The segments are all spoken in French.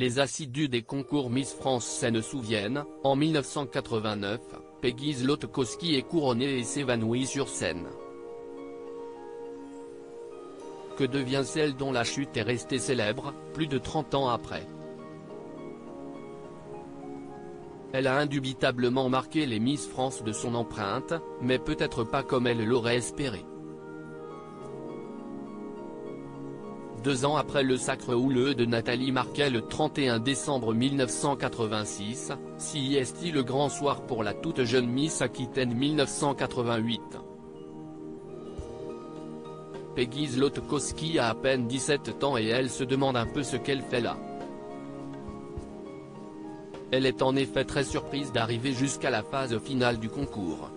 Les assidus des concours Miss France se souviennent, en 1989, Peggy Zlotowski est couronnée et s'évanouit sur scène. Que devient celle dont la chute est restée célèbre, plus de 30 ans après? Elle a indubitablement marqué les Miss France de son empreinte, mais peut-être pas comme elle l'aurait espéré. 2 ans après le sacre houleux de Nathalie Marquet le 31 décembre 1986, CIST le grand soir pour la toute jeune Miss Aquitaine 1988. Peggy Zlotowski a à peine 17 ans et elle se demande un peu ce qu'elle fait là. Elle est en effet très surprise d'arriver jusqu'à la phase finale du concours.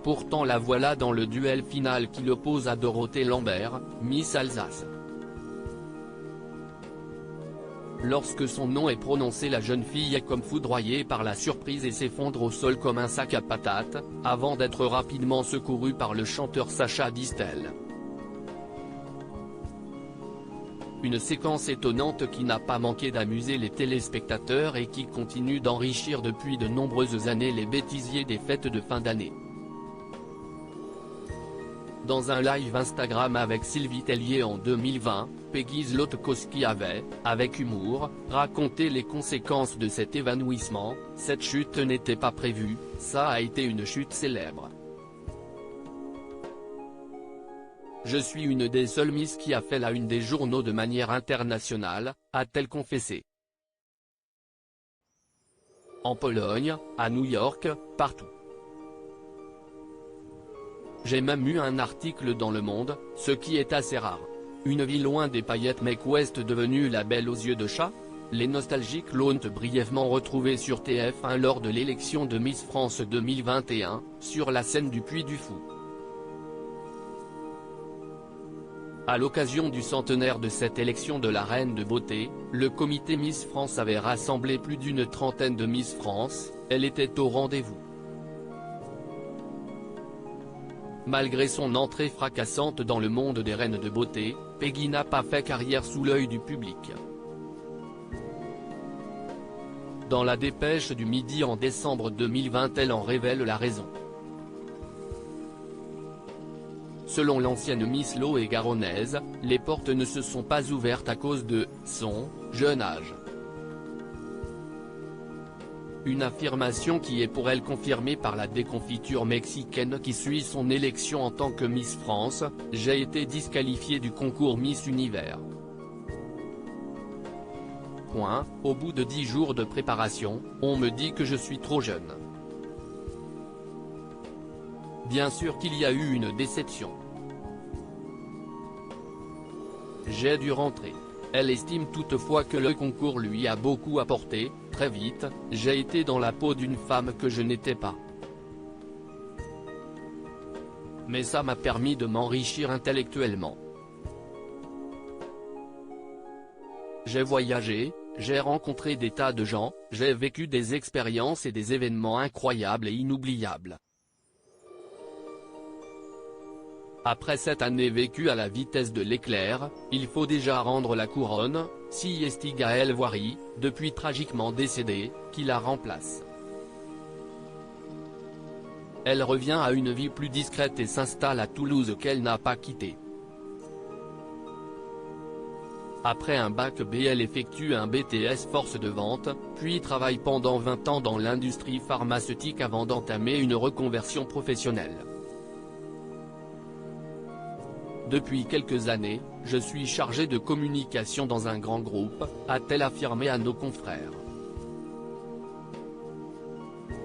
Pourtant la voilà dans le duel final qui l'oppose à Dorothée Lambert, Miss Alsace. Lorsque son nom est prononcé, la jeune fille est comme foudroyée par la surprise et s'effondre au sol comme un sac à patates, avant d'être rapidement secourue par le chanteur Sacha Distel. Une séquence étonnante qui n'a pas manqué d'amuser les téléspectateurs et qui continue d'enrichir depuis de nombreuses années les bêtisiers des fêtes de fin d'année. Dans un live Instagram avec Sylvie Tellier en 2020, Peggy Zlotowski avait, avec humour, raconté les conséquences de cet évanouissement. Cette chute n'était pas prévue, ça a été une chute célèbre. Je suis une des seules Miss qui a fait la une des journaux de manière internationale, a-t-elle confessé. En Pologne, à New York, partout. J'ai même eu un article dans Le Monde, ce qui est assez rare. Une vie loin des paillettes Make West devenue la belle aux yeux de chat? Les nostalgiques l'ont brièvement retrouvée sur TF1 lors de l'élection de Miss France 2021, sur la scène du Puy du Fou. À l'occasion du centenaire de cette élection de la Reine de Beauté, le comité Miss France avait rassemblé plus d'une trentaine de Miss France, elle était au rendez-vous. Malgré son entrée fracassante dans le monde des reines de beauté, Peggy n'a pas fait carrière sous l'œil du public. Dans la dépêche du Midi en décembre 2020, elle en révèle la raison. Selon l'ancienne Miss Lot-et-Garonnaise, les portes ne se sont pas ouvertes à cause de son jeune âge. Une affirmation qui est pour elle confirmée par la déconfiture mexicaine qui suit son élection en tant que Miss France. J'ai été disqualifiée du concours Miss Univers. Au bout de 10 jours de préparation, on me dit que je suis trop jeune. Bien sûr qu'il y a eu une déception. J'ai dû rentrer. Elle estime toutefois que le concours lui a beaucoup apporté. Très vite, j'ai été dans la peau d'une femme que je n'étais pas. Mais ça m'a permis de m'enrichir intellectuellement. J'ai voyagé, j'ai rencontré des tas de gens, j'ai vécu des expériences et des événements incroyables et inoubliables. Après cette année vécue à la vitesse de l'éclair, il faut déjà rendre la couronne, CIST Gaëlle Voirie, depuis tragiquement décédée, qui la remplace. Elle revient à une vie plus discrète et s'installe à Toulouse qu'elle n'a pas quittée. Après un bac B, elle effectue un BTS force de vente, puis travaille pendant 20 ans dans l'industrie pharmaceutique avant d'entamer une reconversion professionnelle. Depuis quelques années, je suis chargée de communication dans un grand groupe, a-t-elle affirmé à nos confrères.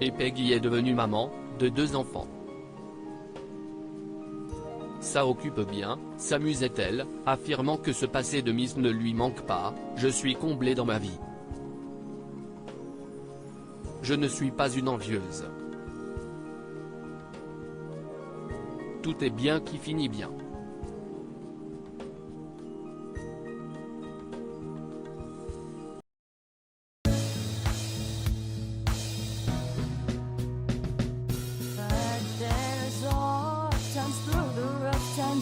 Et Peggy est devenue maman, de 2 enfants. Ça occupe bien, s'amusait-elle, affirmant que ce passé de Miss ne lui manque pas. Je suis comblée dans ma vie. Je ne suis pas une envieuse. Tout est bien qui finit bien.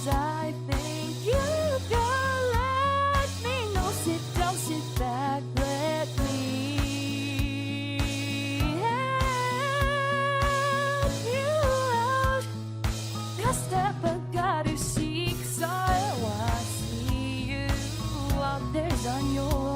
I think you can let me there's on your